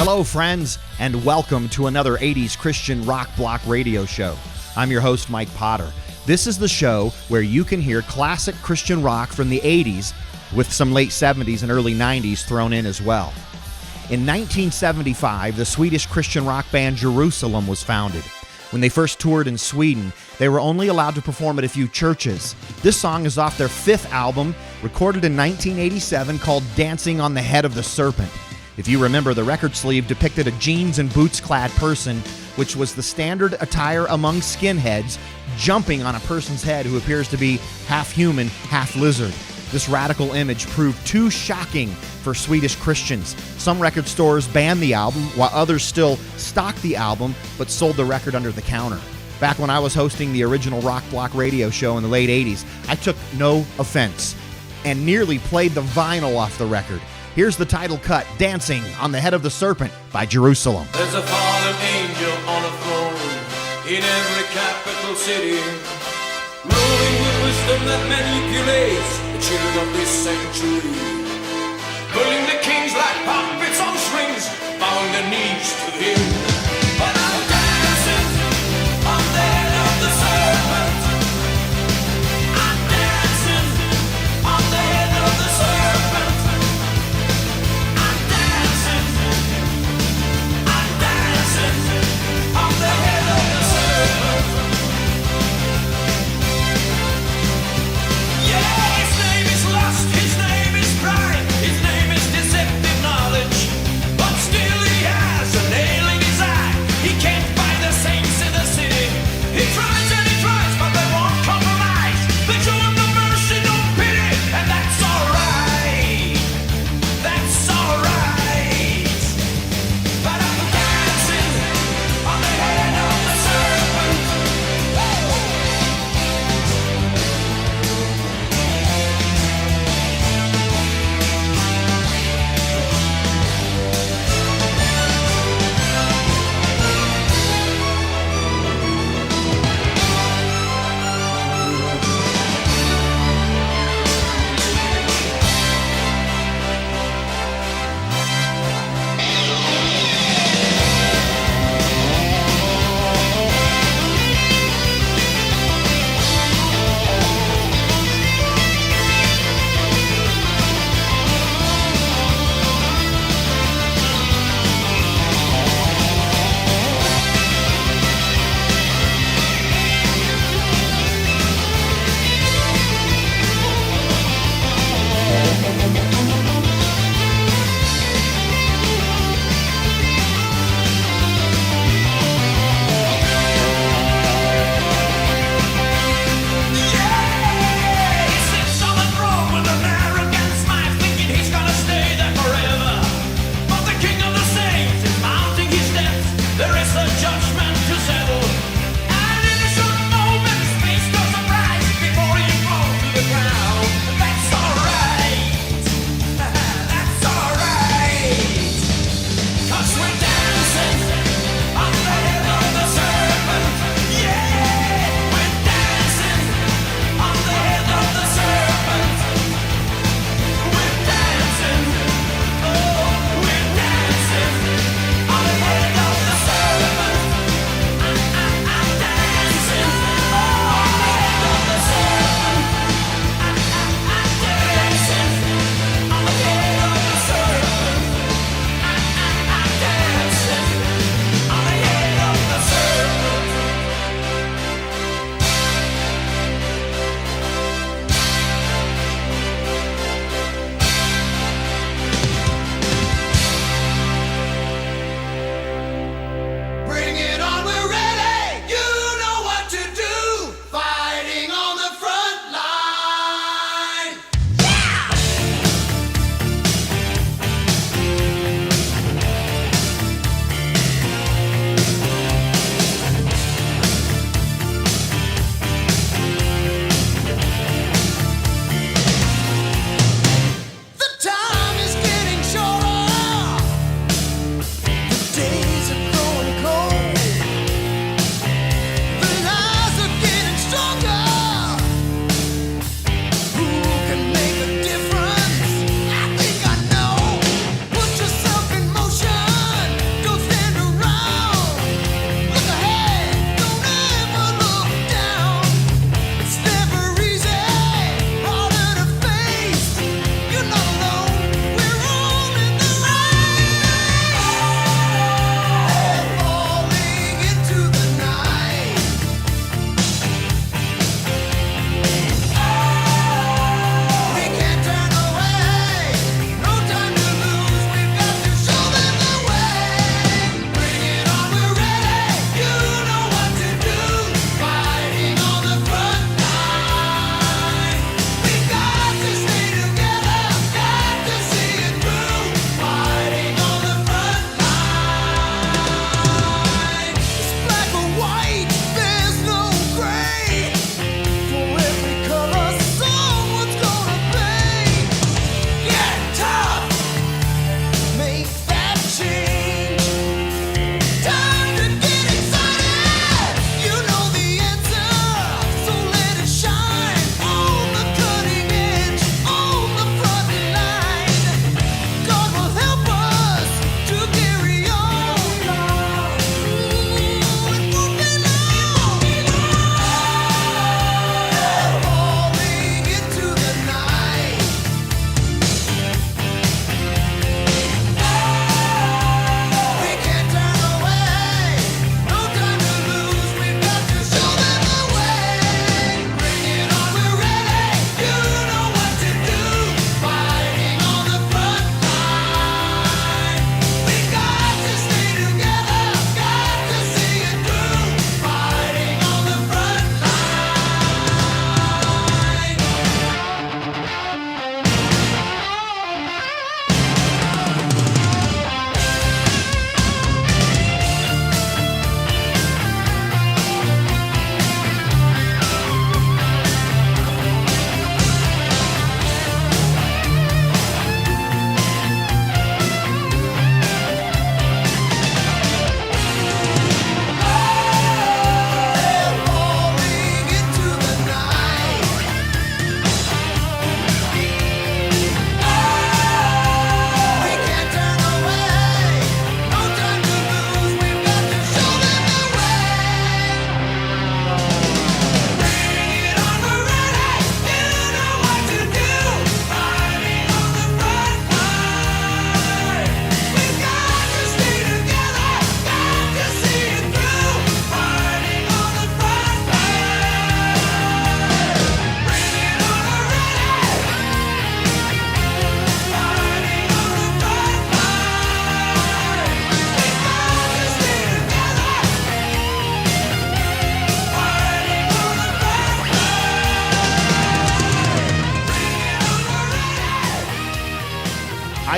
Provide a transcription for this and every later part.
Hello, friends, and welcome to another 80s Christian rock block radio show. I'm your host, Mike Potter. This is the show where you can hear classic Christian rock from the 80s with some late 70s and early 90s thrown in as well. In 1975, the Swedish Christian rock band Jerusalem was founded. When they first toured in Sweden, they were only allowed to perform at a few churches. This song is off their fifth album, recorded in 1987, called Dancing on the Head of the Serpent. If you remember, the record sleeve depicted a jeans and boots-clad person, which was the standard attire among skinheads, jumping on a person's head who appears to be half human, half lizard. This radical image proved too shocking for Swedish Christians. Some record stores banned the album, while others still stocked the album but sold the record under the counter. Back when I was hosting the original Rock Block radio show in the late 80s, I took no offense and nearly played the vinyl off the record. Here's the title cut, Dancing on the Head of the Serpent by Jerusalem. There's a fallen angel on a throne in every capital city, ruling with wisdom that manipulates the children of this century, pulling the kings like puppets on strings, bowing their knees to him. But I'm dancing on the head of the serpent. I'm dancing on the head of the serpent. His name is deceptive knowledge, but still he has a nail in his eye.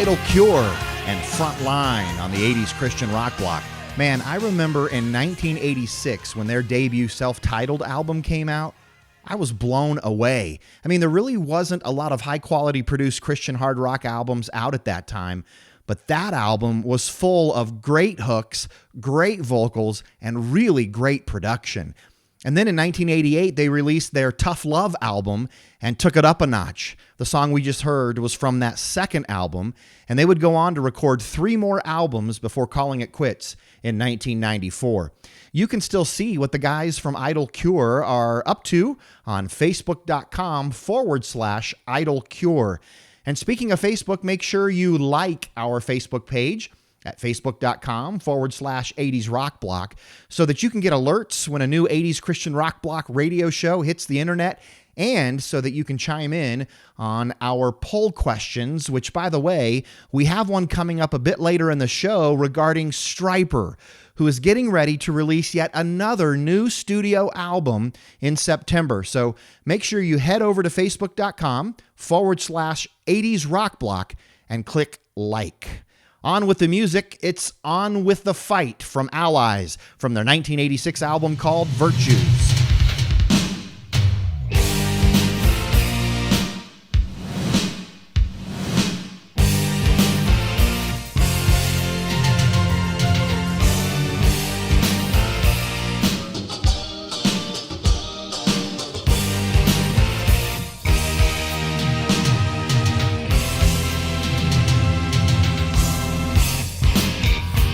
Idle Cure and Frontline on the 80s Christian rock block. Man, I remember in 1986 when their debut self-titled album came out, I was blown away. I mean, there really wasn't a lot of high-quality produced Christian hard rock albums out at that time, but that album was full of great hooks, great vocals, and really great production. And then in 1988, they released their Tough Love album and took it up a notch. The song we just heard was from that second album, and they would go on to record 3 more albums before calling it quits in 1994. You can still see what the guys from Idle Cure are up to on facebook.com/Idle Cure. And speaking of Facebook, make sure you like our Facebook page at facebook.com/80s rock block so that you can get alerts when a new 80s Christian rock block radio show hits the internet, and so that you can chime in on our poll questions, which, by the way, we have one coming up a bit later in the show regarding Stryper, who is getting ready to release yet another new studio album in September. So make sure you head over to facebook.com/80s rock block and click like. On with the music, it's On With the Fight from Allies from their 1986 album called Virtues.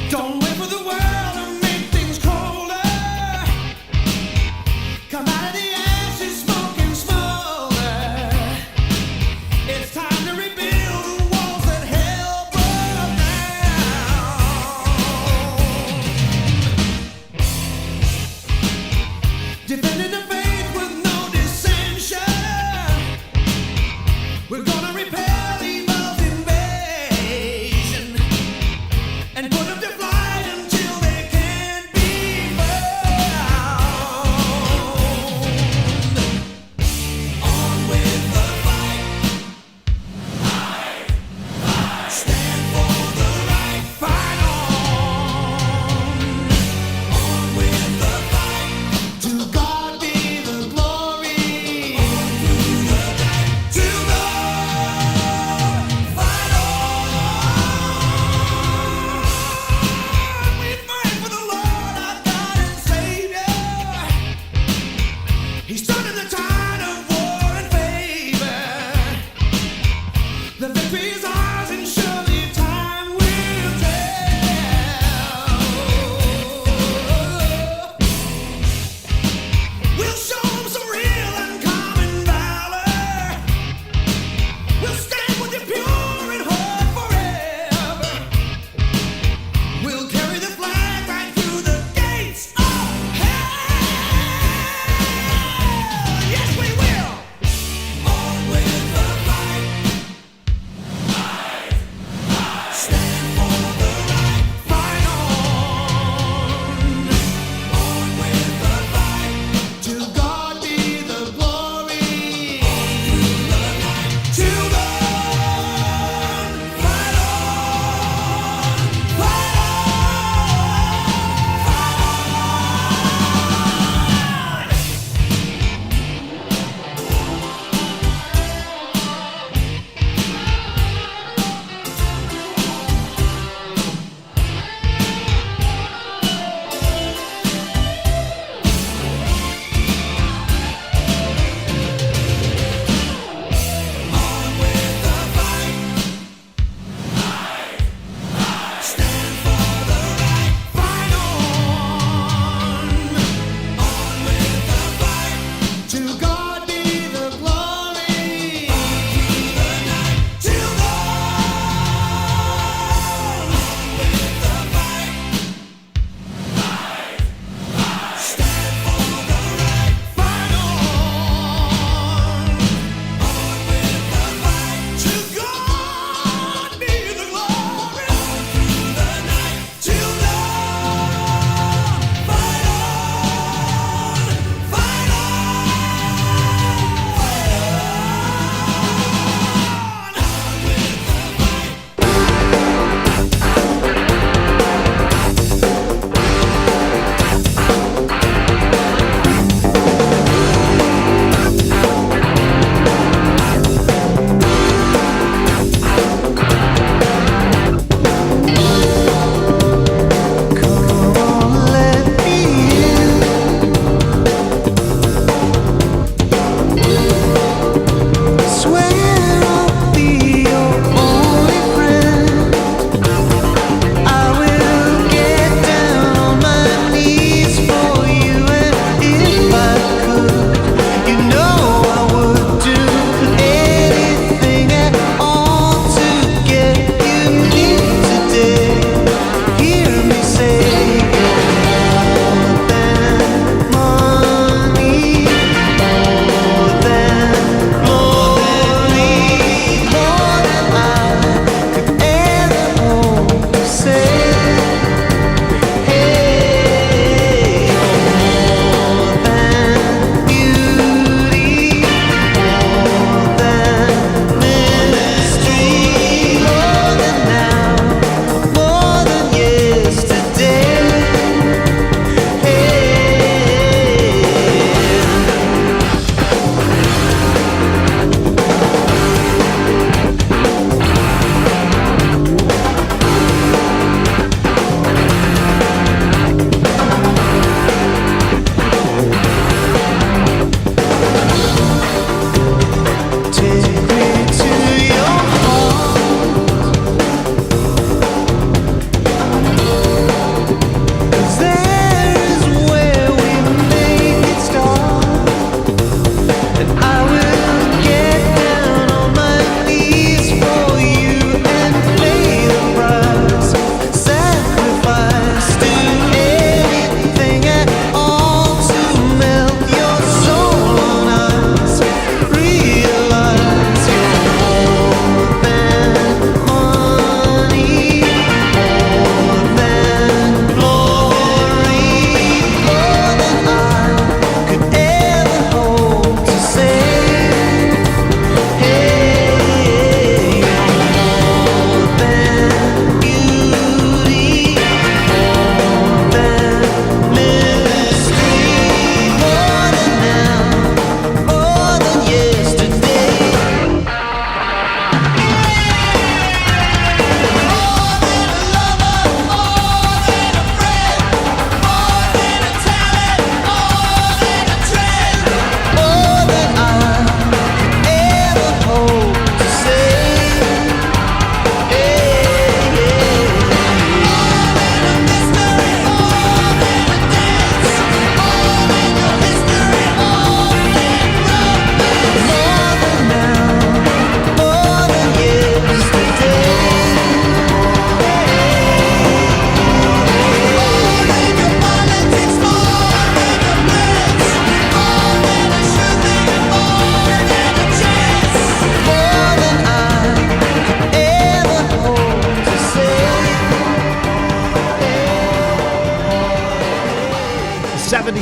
Don't wait for the world to make things colder. Come out of the ashes, smoking smolder. It's time to rebuild the walls that held broke down. Defending the faith with no dissension. We're gonna repel evil's invasion and put them to flight until they can't be found. On with the fight. Stand for the right. Fight on. On with the fight. To God be the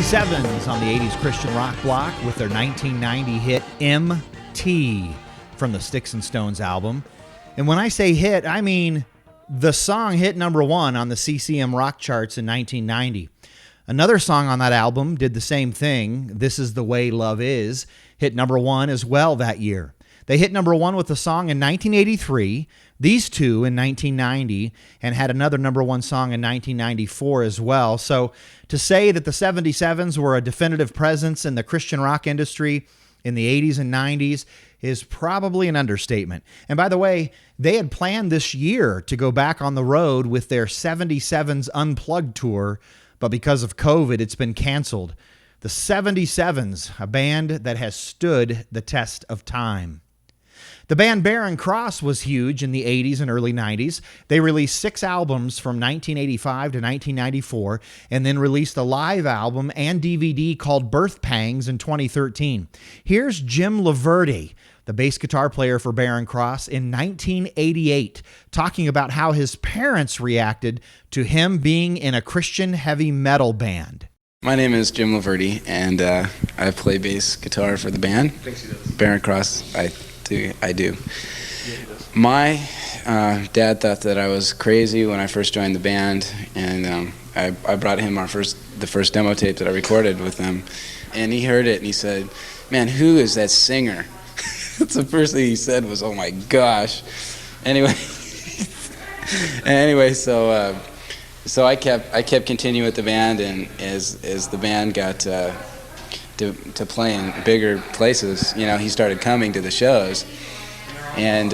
77s on the 80s Christian rock block with their 1990 hit MT from the Sticks and Stones album. And when I say hit, I mean the song hit number one on the CCM rock charts in 1990. Another song on that album did the same thing, This Is the Way Love Is, hit number one as well that year. They hit number one with the song in 1983, these two in 1990, and had another number one song in 1994 as well. So to say that the 77s were a definitive presence in the Christian rock industry in the 80s and 90s is probably an understatement. And by the way, they had planned this year to go back on the road with their 77s Unplugged tour, but because of COVID, it's been canceled. The 77s, a band that has stood the test of time. The band Barren Cross was huge in the 80s and early 90s. They released 6 albums from 1985 to 1994 and then released a live album and DVD called Birth Pangs in 2013. Here's Jim Laverde, the bass guitar player for Barren Cross, in 1988, talking about how his parents reacted to him being in a Christian heavy metal band. My name is Jim Laverde, and I play bass guitar for the band. Barren Cross, I do. My dad thought that I was crazy when I first joined the band, and I brought him the first demo tape that I recorded with them and he heard it, and he said, "Man, who is that singer?" That's the first thing he said was, "Oh my gosh." Anyway, so I kept continuing with the band, and as the band got to play in bigger places, he started coming to the shows. And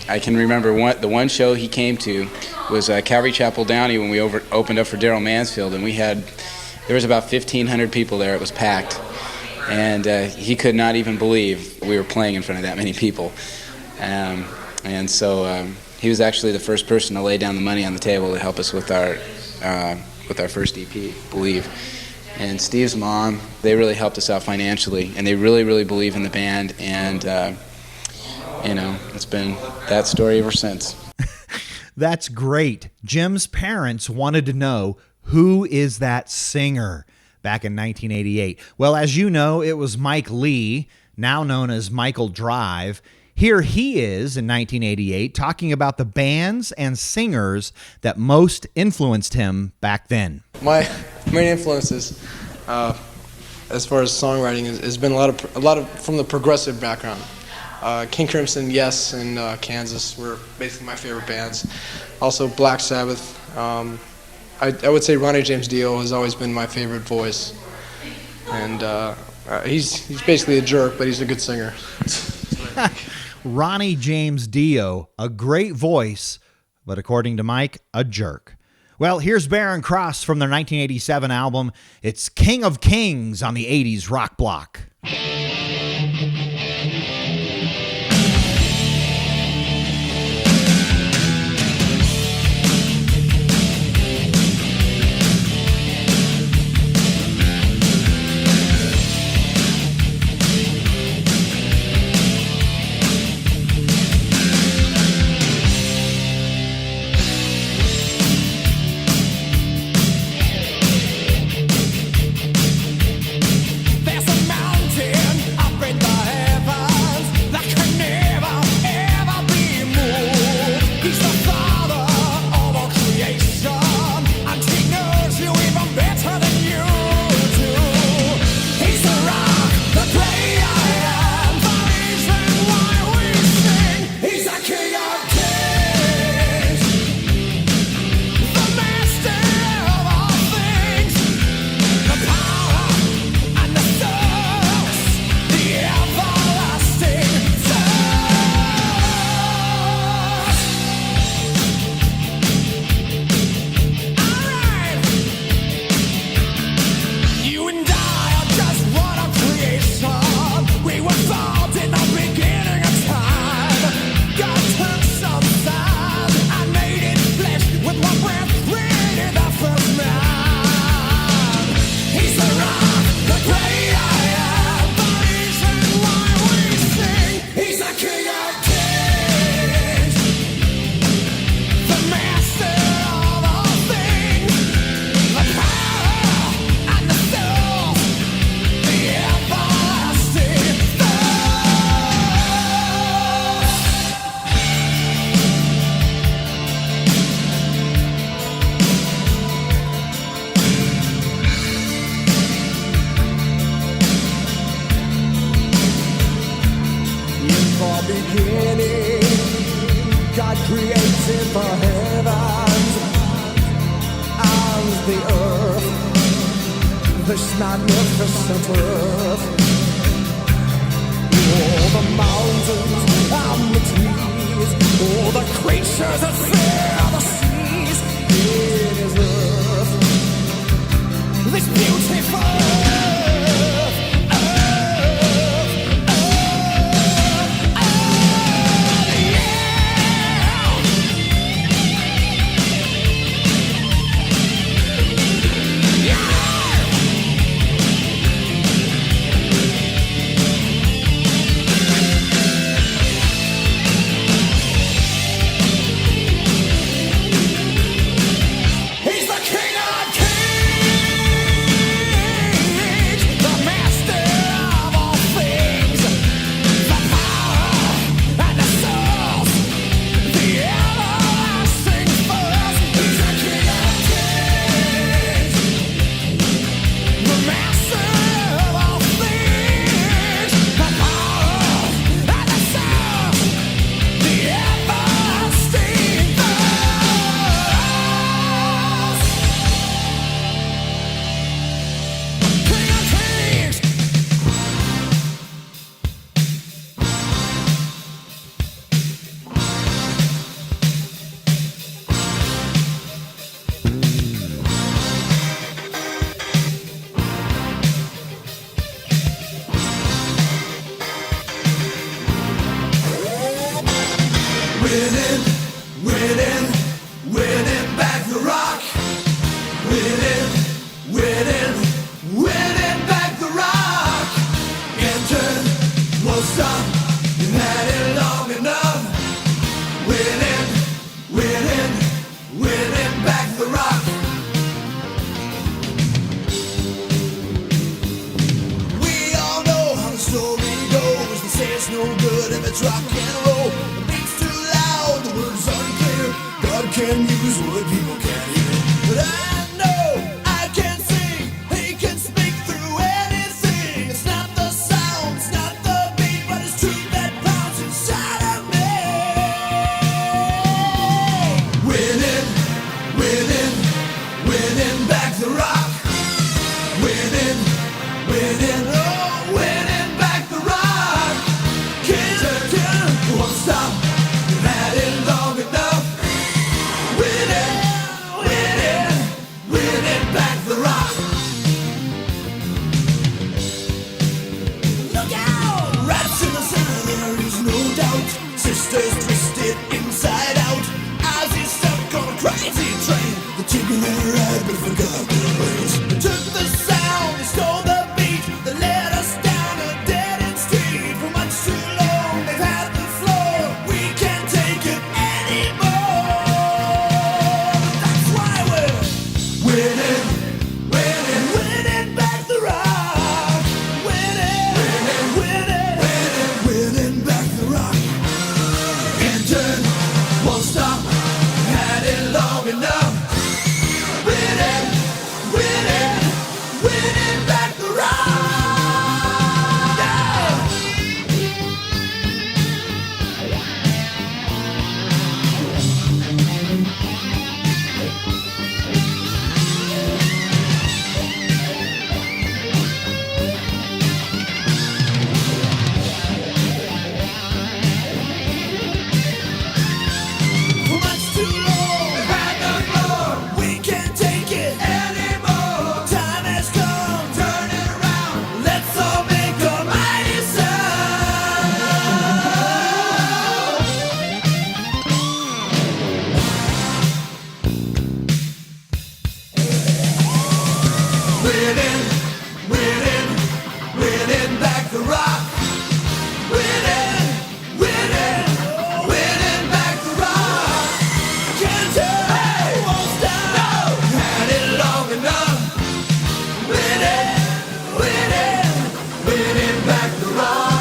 I can remember the one show he came to was Calvary Chapel Downey when we opened up for Daryl Mansfield, and there was about 1,500 people there. It was packed, and he could not even believe we were playing in front of that many people. And so he was actually the first person to lay down the money on the table to help us with our first EP, Believe. And Steve's mom, they really helped us out financially, and they really, really believe in the band, and it's been that story ever since. That's great. Jim's parents wanted to know, who is that singer, back in 1988. Well, as you know, it was Mike Lee, now known as Michael Drive. Here he is in 1988 talking about the bands and singers that most influenced him back then. My main influences, as far as songwriting, has been a lot of from the progressive background. King Crimson, Yes, and Kansas were basically my favorite bands. Also Black Sabbath. I would say Ronnie James Dio has always been my favorite voice, and he's basically a jerk, but he's a good singer. Ronnie James Dio, a great voice, but according to Mike, a jerk. Well, here's Barren Cross from their 1987 album. It's King of Kings on the 80s rock block. stop. You've had it long enough. Winning, winning, winning back the rock. We all know how the story goes. They say it's no good if it's rock and roll. The beat's too loud, the words unclear. God can use what people can't hear. But I know I can sing. He can speak through anything. It's not the sound, it's not the beat, but it's truth that pounds inside of me. Winning, winning, winning back the rock. Winning, winning, oh, winning back the rock. Can't won't stop. You've had it long enough. Winning, winning, winning back the rock. Look out! Rats in the center, there is no doubt. Sisters twisted inside out. Ozzy's stuck on a crazy train. They're taking their ride but forgot their ways. They took the sound, they stole the beat. They led us down a dead-end street. For much too long, they've had the floor. We can't take it anymore. That's why we're winning, winning, winning back the rock. Winning, winning, winning, winning, winning back the rock. Can't turn, won't stop. Had it long enough. Winning, winning, winning back the rock. Yeah. For much too long, we've had the floor. We can't take it anymore. Time has come, turn it around. Let's all make a mighty sound. Winning, winning, winning back the rock. Winning, winning, winning back the rock. Can't turn, won't stop. Had it long enough. Winning, winning, winning back the rock.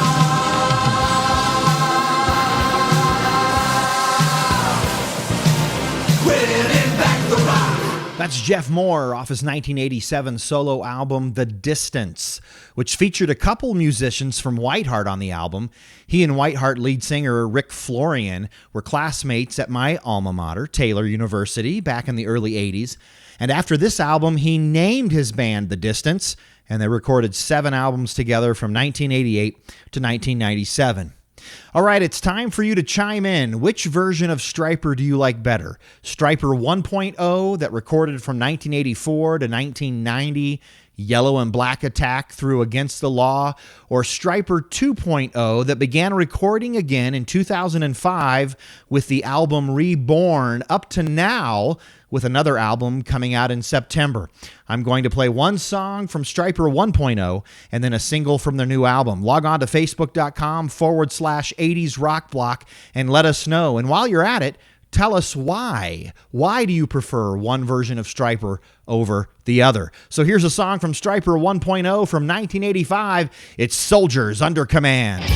Winning back the rock. That's Jeff Moore off his 1987 solo album, The Distance, which featured a couple musicians from Whiteheart on the album. He and Whiteheart lead singer Rick Florian were classmates at my alma mater, Taylor University, back in the early 80s. And after this album, he named his band The Distance, and they recorded 7 albums together from 1988 to 1997. All right, it's time for you to chime in. Which version of Stryper do you like better? Stryper 1.0 that recorded from 1984 to 1990, Yellow and Black Attack through Against the Law, or Stryper 2.0 that began recording again in 2005 with the album Reborn up to now with another album coming out in September. I'm going to play one song from Stryper 1.0 and then a single from their new album. Log on to facebook.com/80s Rock Block and let us know. And while you're at it, tell us why. Why do you prefer one version of Stryper over the other? So here's a song from Stryper 1.0 from 1985. It's Soldiers Under Command.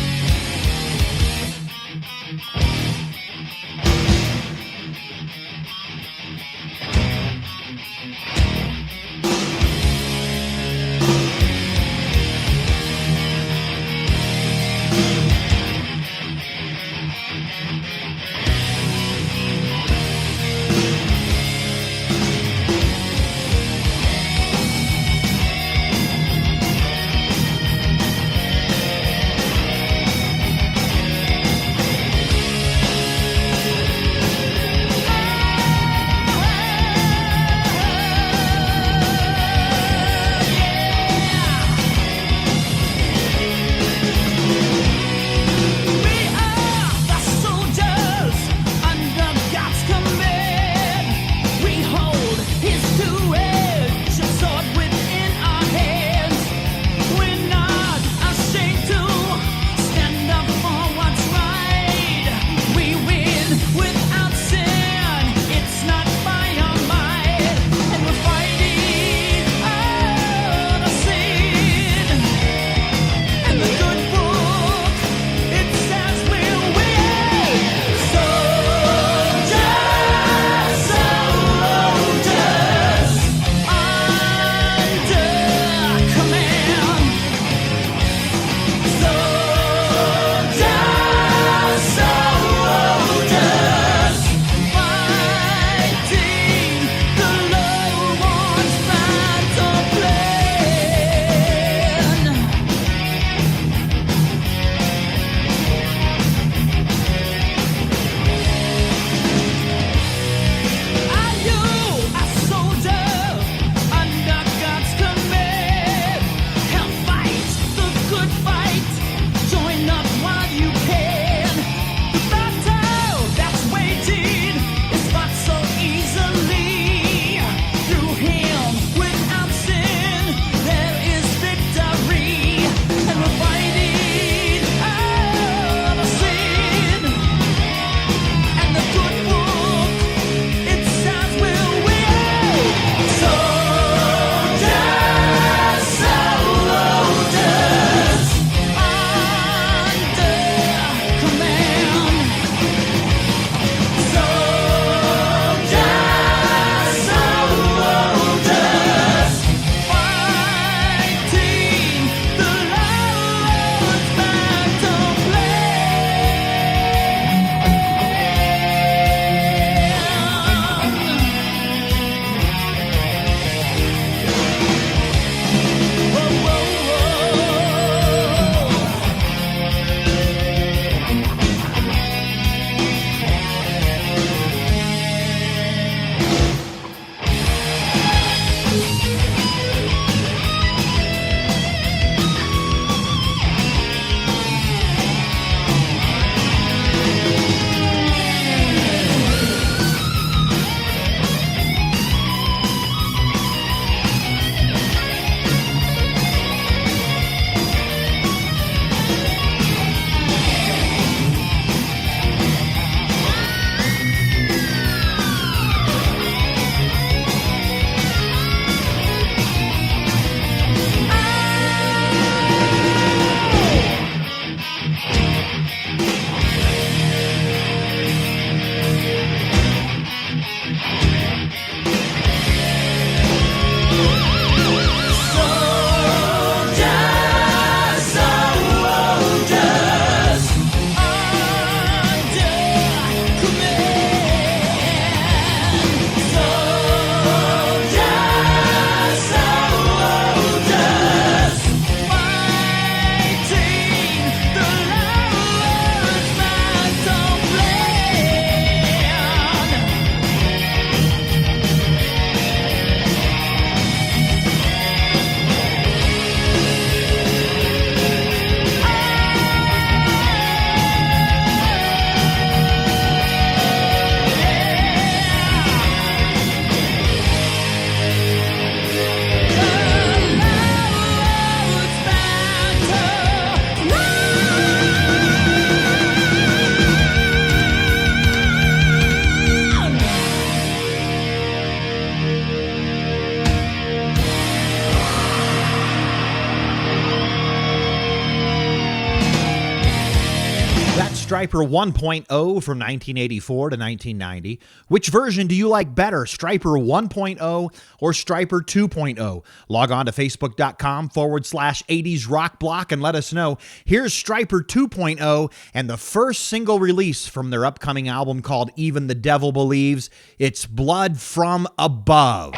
Stryper 1.0 from 1984 to 1990. Which version do you like better, Stryper 1.0 or Stryper 2.0? Log on to facebook.com/80s rock block and let us know. Here's Stryper 2.0 and the first single release from their upcoming album called Even the Devil Believes. It's Blood from Above.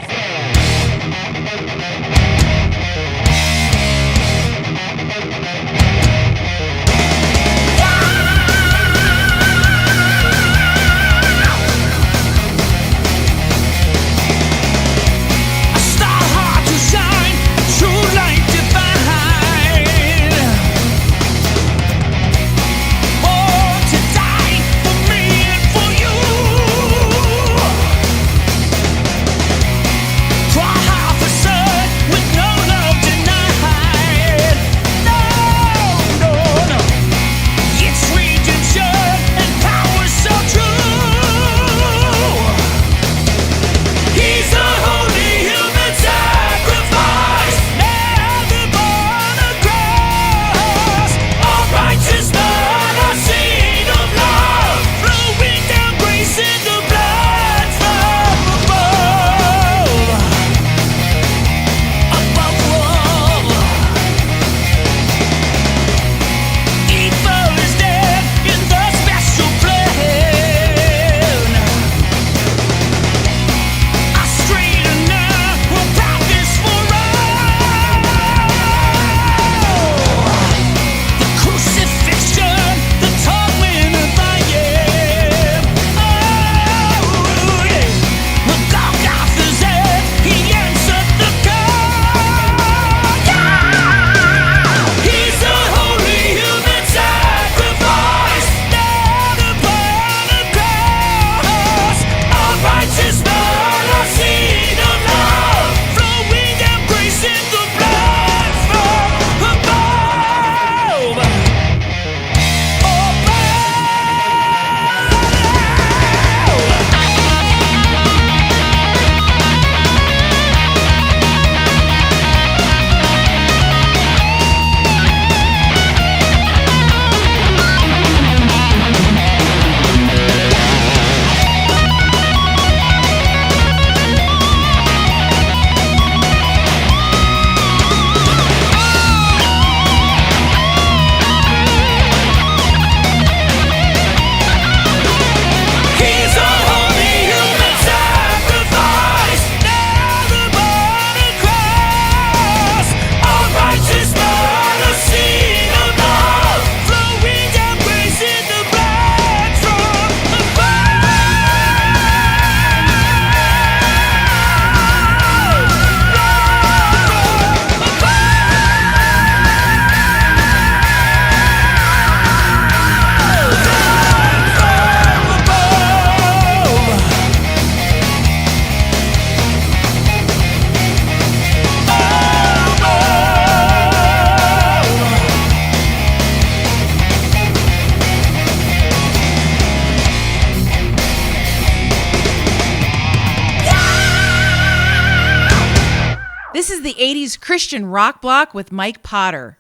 This is the 80s Christian Rock Block with Mike Potter.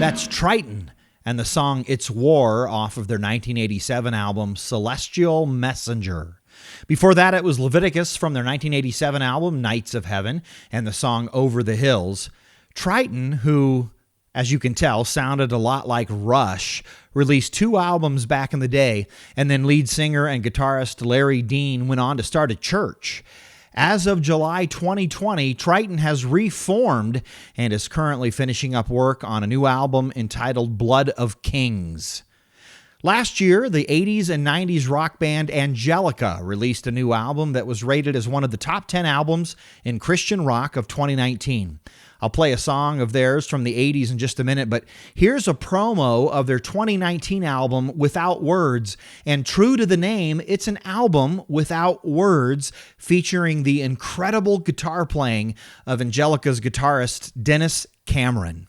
That's Triton and the song It's War off of their 1987 album Celestial Messenger. Before that, it was Leviticus from their 1987 album Nights of Heaven and the song Over the Hills. Triton, who, as you can tell, sounded a lot like Rush, released 2 albums back in the day, and then lead singer and guitarist Larry Dean went on to start a church. As of July 2020, Triton has reformed and is currently finishing up work on a new album entitled Blood of Kings. Last year, the 80s and 90s rock band Angelica released a new album that was rated as one of the top 10 albums in Christian rock of 2019. I'll play a song of theirs from the 80s in just a minute, but here's a promo of their 2019 album, Without Words. And true to the name, it's an album without words, featuring the incredible guitar playing of Angelica's guitarist, Dennis Cameron.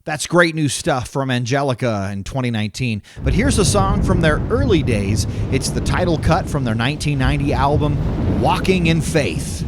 That's great new stuff from Angelica in 2019. But here's a song from their early days. It's the title cut from their 1990 album, Walking in Faith.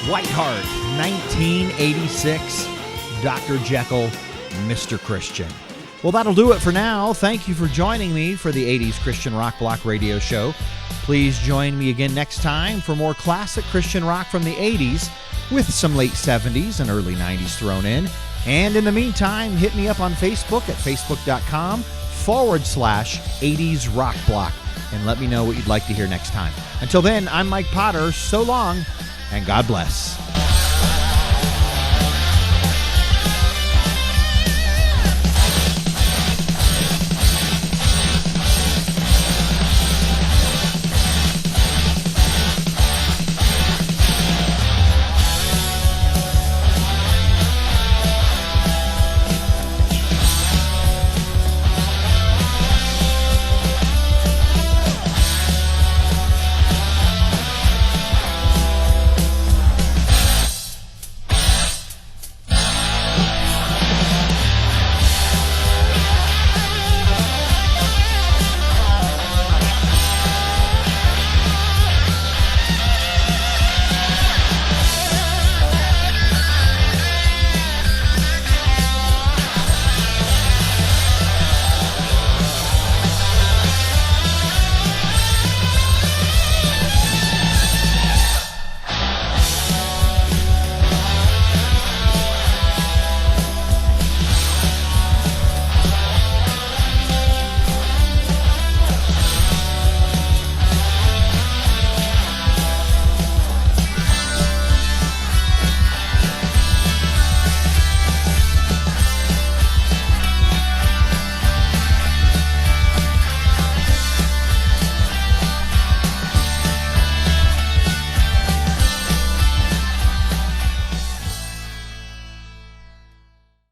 Whiteheart, 1986, Dr. Jekyll, Mr. Christian. Well, that'll do it for now. Thank you for joining me for the 80s Christian Rock Block Radio Show. Please join me again next time for more classic Christian rock from the 80s with some late 70s and early 90s thrown in. And in the meantime, hit me up on Facebook at facebook.com/80s Rock Block and let me know what you'd like to hear next time. Until then, I'm Mike Potter. So long, and God bless.